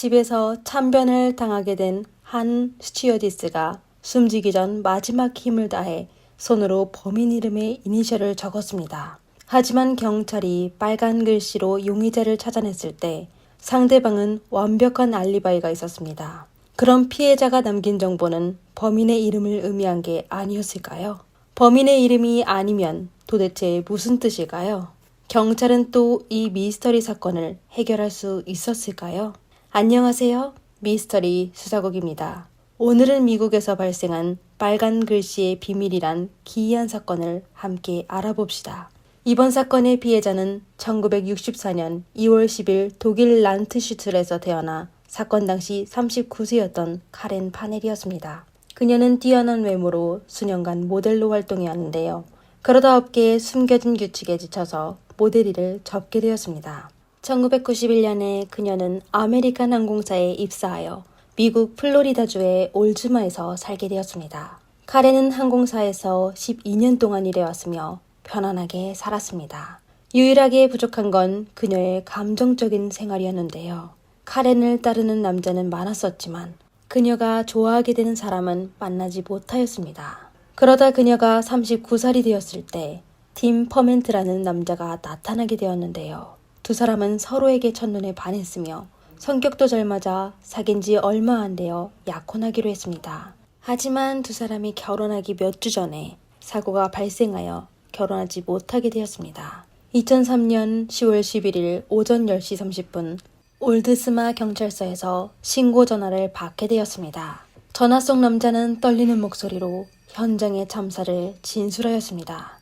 집에서 참변을 당하게 된 한 스튜어디스가 숨지기 전 마지막 힘을 다해 손으로 범인 이름의 이니셜을 적었습니다. 하지만 경찰이 빨간 글씨로 용의자를 찾아냈을 때 상대방은 완벽한 알리바이가 있었습니다. 그럼 피해자가 남긴 정보는 범인의 이름을 의미한 게 아니었을까요? 범인의 이름이 아니면 도대체 무슨 뜻일까요? 경찰은 또 이 미스터리 사건을 해결할 수 있었을까요? 안녕하세요. 미스터리 수사국입니다. 오늘은 미국에서 발생한 빨간 글씨의 비밀이란 기이한 사건을 함께 알아봅시다. 이번 사건의 피해자는 1964년 2월 10일 독일 란트슈틀에서 태어나 사건 당시 39세였던 카렌 파넬이었습니다. 그녀는 뛰어난 외모로 수년간 모델로 활동해왔는데요. 그러다 업계의 숨겨진 규칙에 지쳐서 모델 일을 접게 되었습니다. 1991년에 그녀는 아메리칸 항공사에 입사하여 미국 플로리다주의 올즈마에서 살게 되었습니다. 카렌은 항공사에서 12년 동안 일해왔으며 편안하게 살았습니다. 유일하게 부족한 건 그녀의 감정적인 생활이었는데요. 카렌을 따르는 남자는 많았었지만 그녀가 좋아하게 되는 사람은 만나지 못하였습니다. 그러다 그녀가 39살이 되었을 때 팀 퍼멘트라는 남자가 나타나게 되었는데요. 두 사람은 서로에게 첫눈에 반했으며 성격도 잘 맞아 사귄 지 얼마 안 되어 약혼하기로 했습니다. 하지만 두 사람이 결혼하기 몇 주 전에 사고가 발생하여 결혼하지 못하게 되었습니다. 2003년 10월 11일 오전 10시 30분 올드스마 경찰서에서 신고 전화를 받게 되었습니다. 전화 속 남자는 떨리는 목소리로 현장의 참사를 진술하였습니다.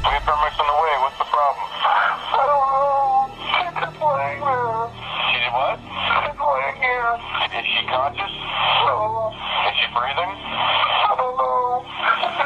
Three paramedics on the way. What's the problem? I don't know. She's just laying there. She did what? She's laying here. Is she conscious? No. Is she breathing? I don't know.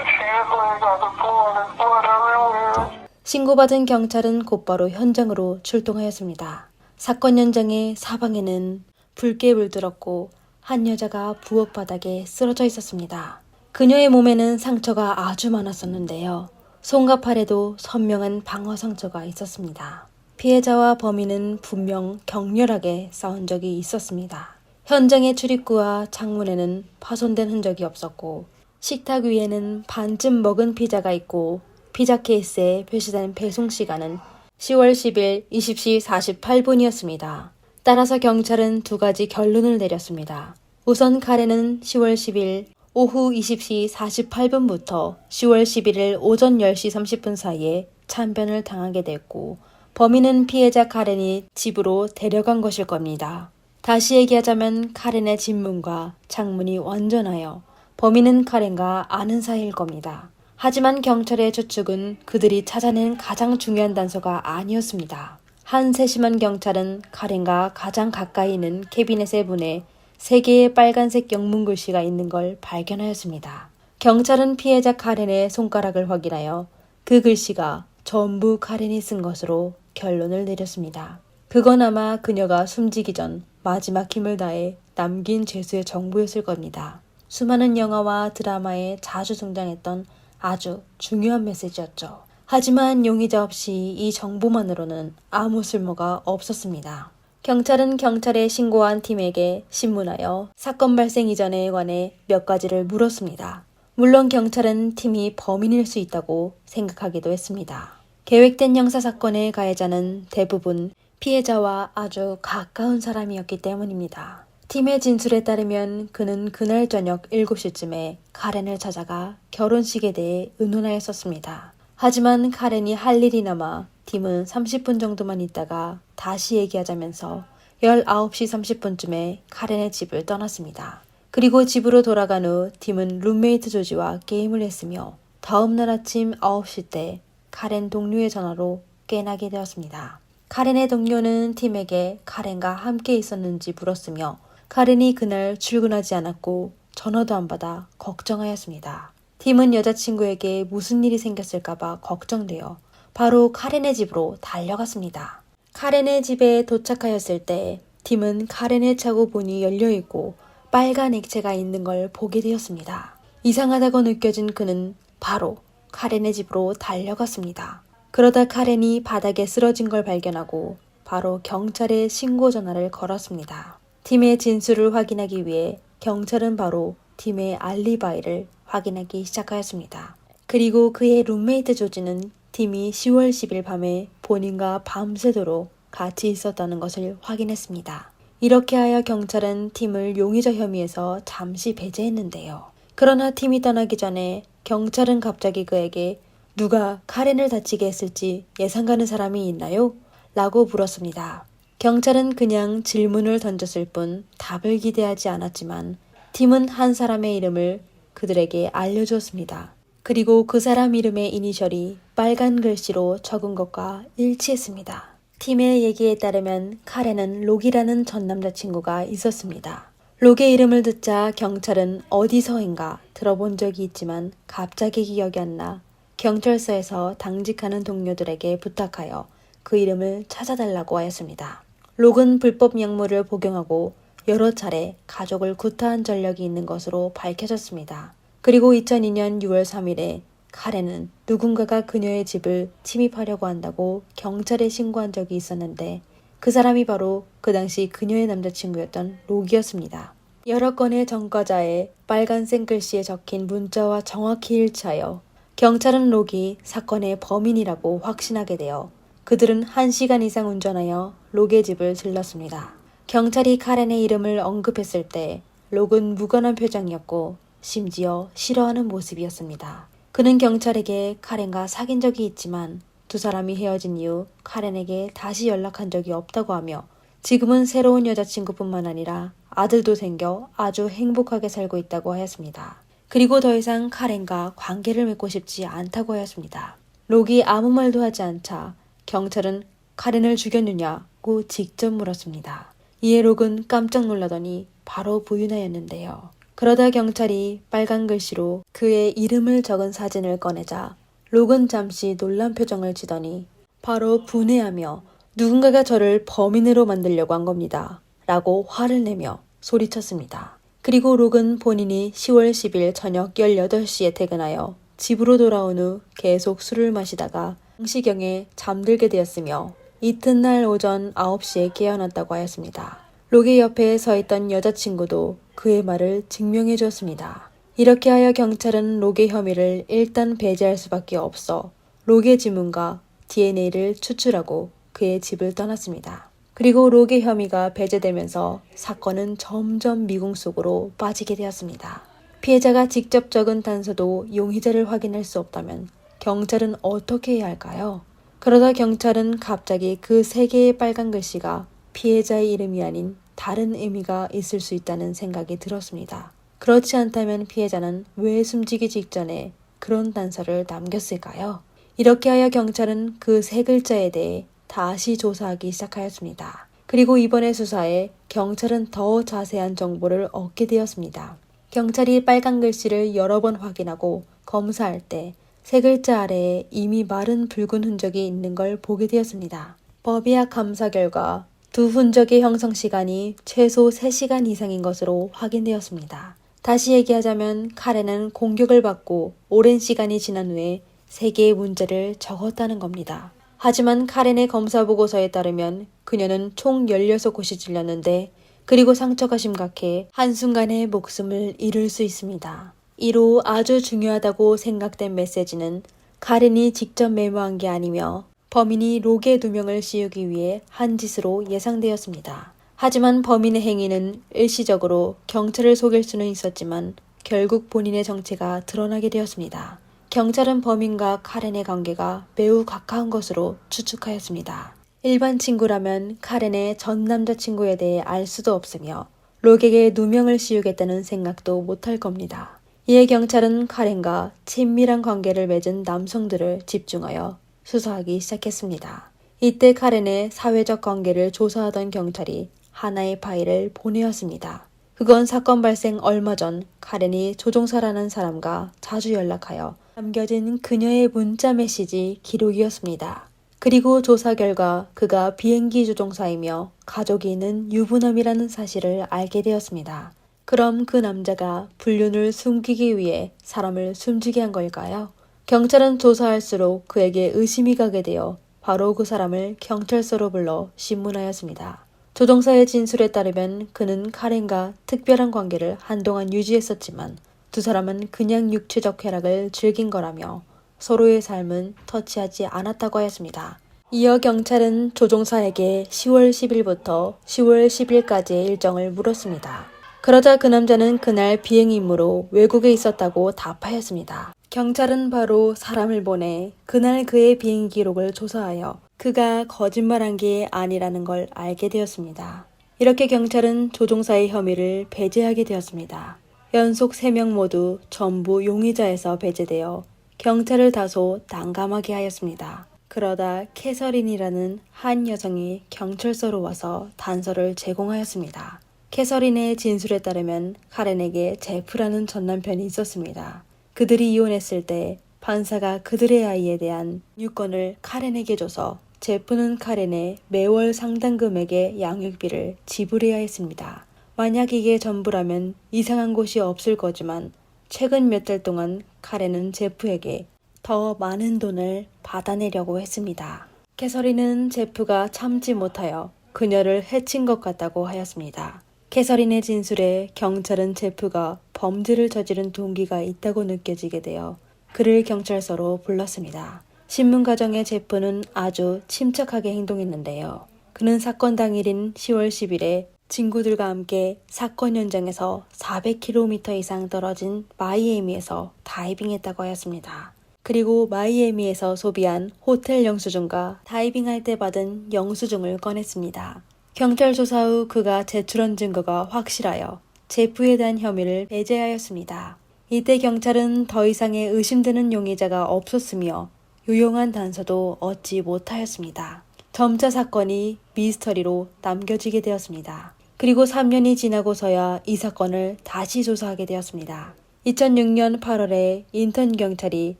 She is laying on the floor. There's blood everywhere. 신고받은 경찰은 곧바로 현장으로 출동하였습니다. 사건 현장의 사방에는 붉게 물들었고 한 여자가 부엌 바닥에 쓰러져 있었습니다. 그녀의 몸에는 상처가 아주 많았었는데요. 손과 팔에도 선명한 방어 상처가 있었습니다. 피해자와 범인은 분명 격렬하게 싸운 적이 있었습니다. 현장의 출입구와 창문에는 파손된 흔적이 없었고 식탁 위에는 반쯤 먹은 피자가 있고 피자 케이스에 표시된 배송 시간은 10월 10일 20시 48분이었습니다. 따라서 경찰은 두 가지 결론을 내렸습니다. 우선 카렌은 10월 10일 오후 20시 48분부터 10월 11일 오전 10시 30분 사이에 참변을 당하게 됐고 범인은 피해자 카렌이 집으로 데려간 것일 겁니다. 다시 얘기하자면 카렌의 집 문과 창문이 완전하여 범인은 카렌과 아는 사이일 겁니다. 하지만 경찰의 추측은 그들이 찾아낸 가장 중요한 단서가 아니었습니다. 한 세심한 경찰은 카렌과 가장 가까이 있는 캐비넷의 문에 3개의 빨간색 영문 글씨가 있는 걸 발견하였습니다. 경찰은 피해자 카렌의 손가락을 확인하여 그 글씨가 전부 카렌이 쓴 것으로 결론을 내렸습니다. 그건 아마 그녀가 숨지기 전 마지막 힘을 다해 남긴 죄수의 정보였을 겁니다. 수많은 영화와 드라마에 자주 등장했던 아주 중요한 메시지였죠. 하지만 용의자 없이 이 정보만으로는 아무 쓸모가 없었습니다. 경찰은 경찰에 신고한 팀에게 신문하여 사건 발생 이전에 관해 몇 가지를 물었습니다. 물론 경찰은 팀이 범인일 수 있다고 생각하기도 했습니다. 계획된 형사사건의 가해자는 대부분 피해자와 아주 가까운 사람이었기 때문입니다. 팀의 진술에 따르면 그는 그날 저녁 7시쯤에 카렌을 찾아가 결혼식에 대해 의논하였었습니다. 하지만 카렌이 할 일이 남아 팀은 30분 정도만 있다가 다시 얘기하자면서 19시 30분쯤에 카렌의 집을 떠났습니다. 그리고 집으로 돌아간 후 팀은 룸메이트 조지와 게임을 했으며 다음날 아침 9시 때 카렌 동료의 전화로 깨나게 되었습니다. 카렌의 동료는 팀에게 카렌과 함께 있었는지 물었으며 카렌이 그날 출근하지 않았고 전화도 안 받아 걱정하였습니다. 팀은 여자친구에게 무슨 일이 생겼을까봐 걱정되어 바로 카렌의 집으로 달려갔습니다. 카렌의 집에 도착하였을 때 팀은 카렌의 차고 문이 열려있고 빨간 액체가 있는 걸 보게 되었습니다. 이상하다고 느껴진 그는 바로 카렌의 집으로 달려갔습니다. 그러다 카렌이 바닥에 쓰러진 걸 발견하고 바로 경찰에 신고 전화를 걸었습니다. 팀의 진술을 확인하기 위해 경찰은 바로 팀의 알리바이를 확인하기 시작하였습니다. 그리고 그의 룸메이트 조지는 팀이 10월 10일 밤에 본인과 밤새도록 같이 있었다는 것을 확인했습니다. 이렇게 하여 경찰은 팀을 용의자 혐의에서 잠시 배제했는데요. 그러나 팀이 떠나기 전에 경찰은 갑자기 그에게 누가 카렌을 다치게 했을지 예상가는 사람이 있나요? 라고 물었습니다. 경찰은 그냥 질문을 던졌을 뿐 답을 기대하지 않았지만 팀은 한 사람의 이름을 그들에게 알려주었습니다. 그리고 그 사람 이름의 이니셜이 빨간 글씨로 적은 것과 일치했습니다. 팀의 얘기에 따르면 카렌은 록이라는 전 남자친구가 있었습니다. 록의 이름을 듣자 경찰은 어디서인가 들어본 적이 있지만 갑자기 기억이 안 나 경찰서에서 당직하는 동료들에게 부탁하여 그 이름을 찾아달라고 하였습니다. 록은 불법 약물을 복용하고 여러 차례 가족을 구타한 전력이 있는 것으로 밝혀졌습니다. 그리고 2002년 6월 3일에 카렌은 누군가가 그녀의 집을 침입하려고 한다고 경찰에 신고한 적이 있었는데 그 사람이 바로 그 당시 그녀의 남자친구였던 록이었습니다. 여러 건의 전과자에 빨간색 글씨에 적힌 문자와 정확히 일치하여 경찰은 록이 사건의 범인이라고 확신하게 되어 그들은 1시간 이상 운전하여 록의 집을 질렀습니다. 경찰이 카렌의 이름을 언급했을 때 록은 무관한 표정이었고 심지어 싫어하는 모습이었습니다. 그는 경찰에게 카렌과 사귄 적이 있지만 두 사람이 헤어진 이후 카렌에게 다시 연락한 적이 없다고 하며 지금은 새로운 여자친구뿐만 아니라 아들도 생겨 아주 행복하게 살고 있다고 하였습니다. 그리고 더 이상 카렌과 관계를 맺고 싶지 않다고 하였습니다. 록이 아무 말도 하지 않자 경찰은 카렌을 죽였느냐고 직접 물었습니다. 이에 록은 깜짝 놀라더니 바로 부인하였는데요. 그러다 경찰이 빨간 글씨로 그의 이름을 적은 사진을 꺼내자 록은 잠시 놀란 표정을 지더니 바로 분해하며 누군가가 저를 범인으로 만들려고 한 겁니다. 라고 화를 내며 소리쳤습니다. 그리고 록은 본인이 10월 10일 저녁 18시에 퇴근하여 집으로 돌아온 후 계속 술을 마시다가 0시경에 잠들게 되었으며 이튿날 오전 9시에 깨어났다고 하였습니다. 록의 옆에 서 있던 여자친구도 그의 말을 증명해 주었습니다. 이렇게 하여 경찰은 록의 혐의를 일단 배제할 수밖에 없어 록의 지문과 DNA를 추출하고 그의 집을 떠났습니다. 그리고 록의 혐의가 배제되면서 사건은 점점 미궁 속으로 빠지게 되었습니다. 피해자가 직접 적은 단서도 용의자를 확인할 수 없다면 경찰은 어떻게 해야 할까요? 그러다 경찰은 갑자기 그 3개의 빨간 글씨가 피해자의 이름이 아닌 다른 의미가 있을 수 있다는 생각이 들었습니다. 그렇지 않다면 피해자는 왜 숨지기 직전에 그런 단서를 남겼을까요? 이렇게 하여 경찰은 그 3글자에 대해 다시 조사하기 시작하였습니다. 그리고 이번의 수사에 경찰은 더 자세한 정보를 얻게 되었습니다. 경찰이 빨간 글씨를 여러 번 확인하고 검사할 때 3글자 아래에 이미 마른 붉은 흔적이 있는 걸 보게 되었습니다. 법의학 감사 결과 두 흔적의 형성 시간이 최소 3시간 이상인 것으로 확인되었습니다. 다시 얘기하자면 카렌은 공격을 받고 오랜 시간이 지난 후에 3개의 문제를 적었다는 겁니다. 하지만 카렌의 검사 보고서에 따르면 그녀는 총 16곳이 찔렸는데 그리고 상처가 심각해 한순간에 목숨을 잃을 수 있습니다. 이로 아주 중요하다고 생각된 메시지는 카렌이 직접 메모한 게 아니며 범인이 록의 누명을 씌우기 위해 한 짓으로 예상되었습니다. 하지만 범인의 행위는 일시적으로 경찰을 속일 수는 있었지만 결국 본인의 정체가 드러나게 되었습니다. 경찰은 범인과 카렌의 관계가 매우 가까운 것으로 추측하였습니다. 일반 친구라면 카렌의 전 남자친구에 대해 알 수도 없으며 록에게 누명을 씌우겠다는 생각도 못할 겁니다. 이에 경찰은 카렌과 친밀한 관계를 맺은 남성들을 집중하여 수사하기 시작했습니다. 이때 카렌의 사회적 관계를 조사하던 경찰이 하나의 파일을 보내었습니다. 그건 사건 발생 얼마 전 카렌이 조종사라는 사람과 자주 연락하여 남겨진 그녀의 문자 메시지 기록이었습니다. 그리고 조사 결과 그가 비행기 조종사이며 가족이 있는 유부남이라는 사실을 알게 되었습니다. 그럼 그 남자가 불륜을 숨기기 위해 사람을 숨지게 한 걸까요? 경찰은 조사할수록 그에게 의심이 가게 되어 바로 그 사람을 경찰서로 불러 신문하였습니다. 조종사의 진술에 따르면 그는 카렌과 특별한 관계를 한동안 유지했었지만 두 사람은 그냥 육체적 쾌락을 즐긴 거라며 서로의 삶은 터치하지 않았다고 하였습니다. 이어 경찰은 조종사에게 10월 10일부터 10월 10일까지의 일정을 물었습니다. 그러자 그 남자는 그날 비행 임무로 외국에 있었다고 답하였습니다. 경찰은 바로 사람을 보내 그날 그의 비행 기록을 조사하여 그가 거짓말한 게 아니라는 걸 알게 되었습니다. 이렇게 경찰은 조종사의 혐의를 배제하게 되었습니다. 연속 3명 모두 전부 용의자에서 배제되어 경찰을 다소 난감하게 하였습니다. 그러다 캐서린이라는 한 여성이 경찰서로 와서 단서를 제공하였습니다. 캐서린의 진술에 따르면 카렌에게 제프라는 전남편이 있었습니다. 그들이 이혼했을 때 판사가 그들의 아이에 대한 유권을 카렌에게 줘서 제프는 카렌의 매월 상당 금액의 양육비를 지불해야 했습니다. 만약 이게 전부라면 이상한 곳이 없을 거지만 최근 몇 달 동안 카렌은 제프에게 더 많은 돈을 받아내려고 했습니다. 캐서린은 제프가 참지 못하여 그녀를 해친 것 같다고 하였습니다. 캐서린의 진술에 경찰은 제프가 범죄를 저지른 동기가 있다고 느껴지게 되어 그를 경찰서로 불렀습니다. 신문 과정에 제프는 아주 침착하게 행동했는데요. 그는 사건 당일인 10월 10일에 친구들과 함께 사건 현장에서 400km 이상 떨어진 마이애미에서 다이빙했다고 하였습니다. 그리고 마이애미에서 소비한 호텔 영수증과 다이빙할 때 받은 영수증을 꺼냈습니다. 경찰 조사 후 그가 제출한 증거가 확실하여 제프에 대한 혐의를 배제하였습니다. 이때 경찰은 더 이상의 의심되는 용의자가 없었으며 유용한 단서도 얻지 못하였습니다. 점차 사건이 미스터리로 남겨지게 되었습니다. 그리고 3년이 지나고서야 이 사건을 다시 조사하게 되었습니다. 2006년 8월에 인턴 경찰이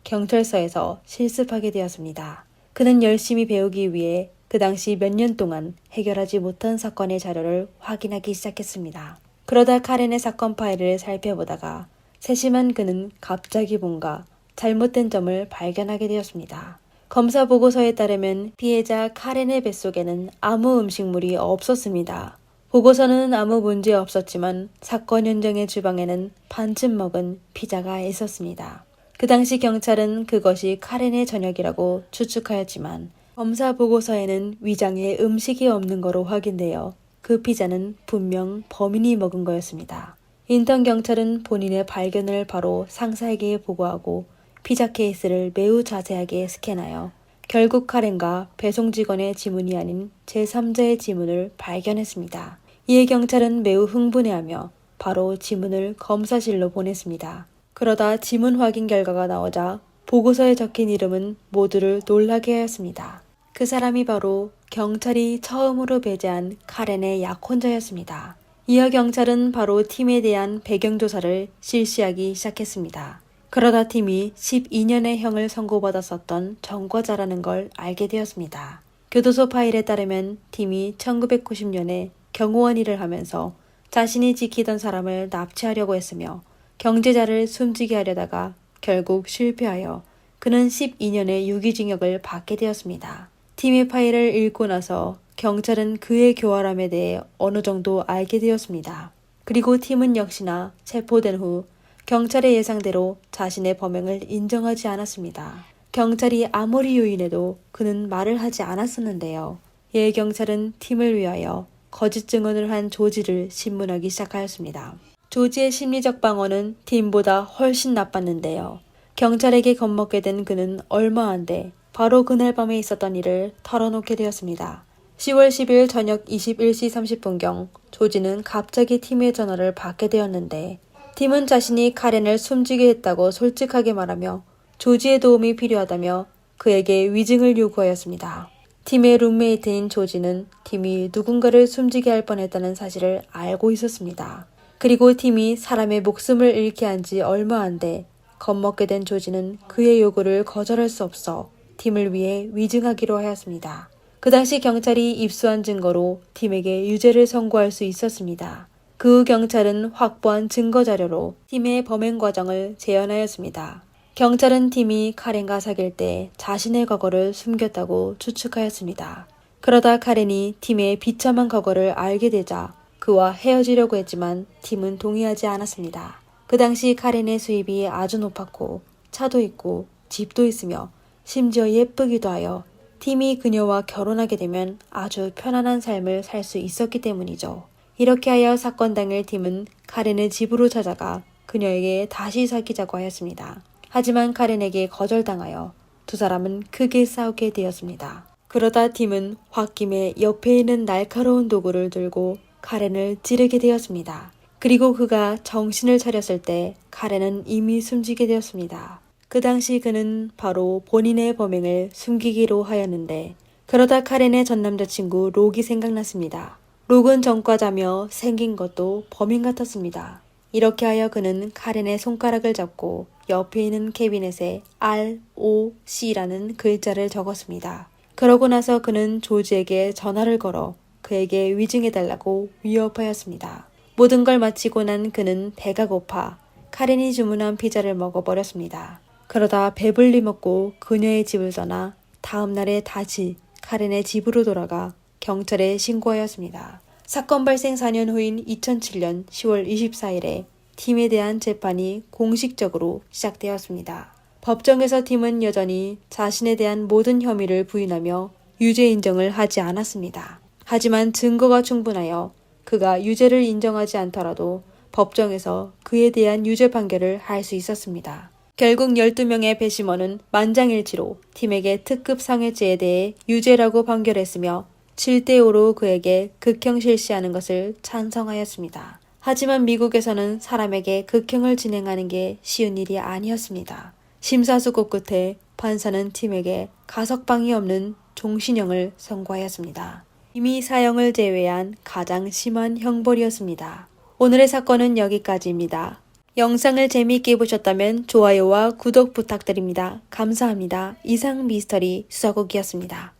경찰서에서 실습하게 되었습니다. 그는 열심히 배우기 위해 그 당시 몇 년 동안 해결하지 못한 사건의 자료를 확인하기 시작했습니다. 그러다 카렌의 사건 파일을 살펴보다가 세심한 그는 갑자기 뭔가 잘못된 점을 발견하게 되었습니다. 검사 보고서에 따르면 피해자 카렌의 뱃속에는 아무 음식물이 없었습니다. 보고서는 아무 문제 없었지만 사건 현장의 주방에는 반쯤 먹은 피자가 있었습니다. 그 당시 경찰은 그것이 카렌의 저녁이라고 추측하였지만 검사 보고서에는 위장에 음식이 없는 거로 확인되어 그 피자는 분명 범인이 먹은 거였습니다. 인턴 경찰은 본인의 발견을 바로 상사에게 보고하고 피자 케이스를 매우 자세하게 스캔하여 결국 카렌과 배송 직원의 지문이 아닌 제3자의 지문을 발견했습니다. 이에 경찰은 매우 흥분해하며 바로 지문을 검사실로 보냈습니다. 그러다 지문 확인 결과가 나오자 보고서에 적힌 이름은 모두를 놀라게 하였습니다. 그 사람이 바로 경찰이 처음으로 배제한 카렌의 약혼자였습니다. 이어 경찰은 바로 팀에 대한 배경조사를 실시하기 시작했습니다. 그러다 팀이 12년의 형을 선고받았었던 전과자라는 걸 알게 되었습니다. 교도소 파일에 따르면 팀이 1990년에 경호원 일을 하면서 자신이 지키던 사람을 납치하려고 했으며 경제자를 숨지게 하려다가 결국 실패하여 그는 12년의 유기징역을 받게 되었습니다. 팀의 파일을 읽고 나서 경찰은 그의 교활함에 대해 어느 정도 알게 되었습니다. 그리고 팀은 역시나 체포된 후 경찰의 예상대로 자신의 범행을 인정하지 않았습니다. 경찰이 아무리 요인해도 그는 말을 하지 않았었는데요. 이에 경찰은 팀을 위하여 거짓 증언을 한 조지를 신문하기 시작하였습니다. 조지의 심리적 방어는 팀보다 훨씬 나빴는데요. 경찰에게 겁먹게 된 그는 얼마 안 돼 바로 그날 밤에 있었던 일을 털어놓게 되었습니다. 10월 10일 저녁 21시 30분경 조지는 갑자기 팀의 전화를 받게 되었는데 팀은 자신이 카렌을 숨지게 했다고 솔직하게 말하며 조지의 도움이 필요하다며 그에게 위증을 요구하였습니다. 팀의 룸메이트인 조지는 팀이 누군가를 숨지게 할 뻔했다는 사실을 알고 있었습니다. 그리고 팀이 사람의 목숨을 잃게 한 지 얼마 안 돼 겁먹게 된 조지는 그의 요구를 거절할 수 없어 팀을 위해 위증하기로 하였습니다. 그 당시 경찰이 입수한 증거로 팀에게 유죄를 선고할 수 있었습니다. 그 후 경찰은 확보한 증거 자료로 팀의 범행 과정을 재현하였습니다. 경찰은 팀이 카렌과 사귈 때 자신의 과거를 숨겼다고 추측하였습니다. 그러다 카렌이 팀의 비참한 과거를 알게 되자 그와 헤어지려고 했지만 팀은 동의하지 않았습니다. 그 당시 카렌의 수입이 아주 높았고 차도 있고 집도 있으며 심지어 예쁘기도 하여 팀이 그녀와 결혼하게 되면 아주 편안한 삶을 살 수 있었기 때문이죠. 이렇게 하여 사건 당일 팀은 카렌의 집으로 찾아가 그녀에게 다시 사귀자고 하였습니다. 하지만 카렌에게 거절당하여 두 사람은 크게 싸우게 되었습니다. 그러다 팀은 홧김에 옆에 있는 날카로운 도구를 들고 카렌을 찌르게 되었습니다. 그리고 그가 정신을 차렸을 때 카렌은 이미 숨지게 되었습니다. 그 당시 그는 바로 본인의 범행을 숨기기로 하였는데 그러다 카렌의 전남자친구 록이 생각났습니다. 록은 전과자며 생긴 것도 범인 같았습니다. 이렇게 하여 그는 카렌의 손가락을 잡고 옆에 있는 캐비넷에 ROC라는 글자를 적었습니다. 그러고 나서 그는 조지에게 전화를 걸어 그에게 위증해달라고 위협하였습니다. 모든 걸 마치고 난 그는 배가 고파 카렌이 주문한 피자를 먹어버렸습니다. 그러다 배불리 먹고 그녀의 집을 떠나 다음 날에 다시 카렌의 집으로 돌아가 경찰에 신고하였습니다. 사건 발생 4년 후인 2007년 10월 24일에 팀에 대한 재판이 공식적으로 시작되었습니다. 법정에서 팀은 여전히 자신에 대한 모든 혐의를 부인하며 유죄 인정을 하지 않았습니다. 하지만 증거가 충분하여 그가 유죄를 인정하지 않더라도 법정에서 그에 대한 유죄 판결을 할 수 있었습니다. 결국 12명의 배심원은 만장일치로 팀에게 특급 상해죄에 대해 유죄라고 판결했으며 7대5로 그에게 극형 실시하는 것을 찬성하였습니다. 하지만 미국에서는 사람에게 극형을 진행하는 게 쉬운 일이 아니었습니다. 심사숙고 끝에 판사는 팀에게 가석방이 없는 종신형을 선고하였습니다. 이미 사형을 제외한 가장 심한 형벌이었습니다. 오늘의 사건은 여기까지입니다. 영상을 재미있게 보셨다면 좋아요와 구독 부탁드립니다. 감사합니다. 이상 미스터리 수사국이었습니다.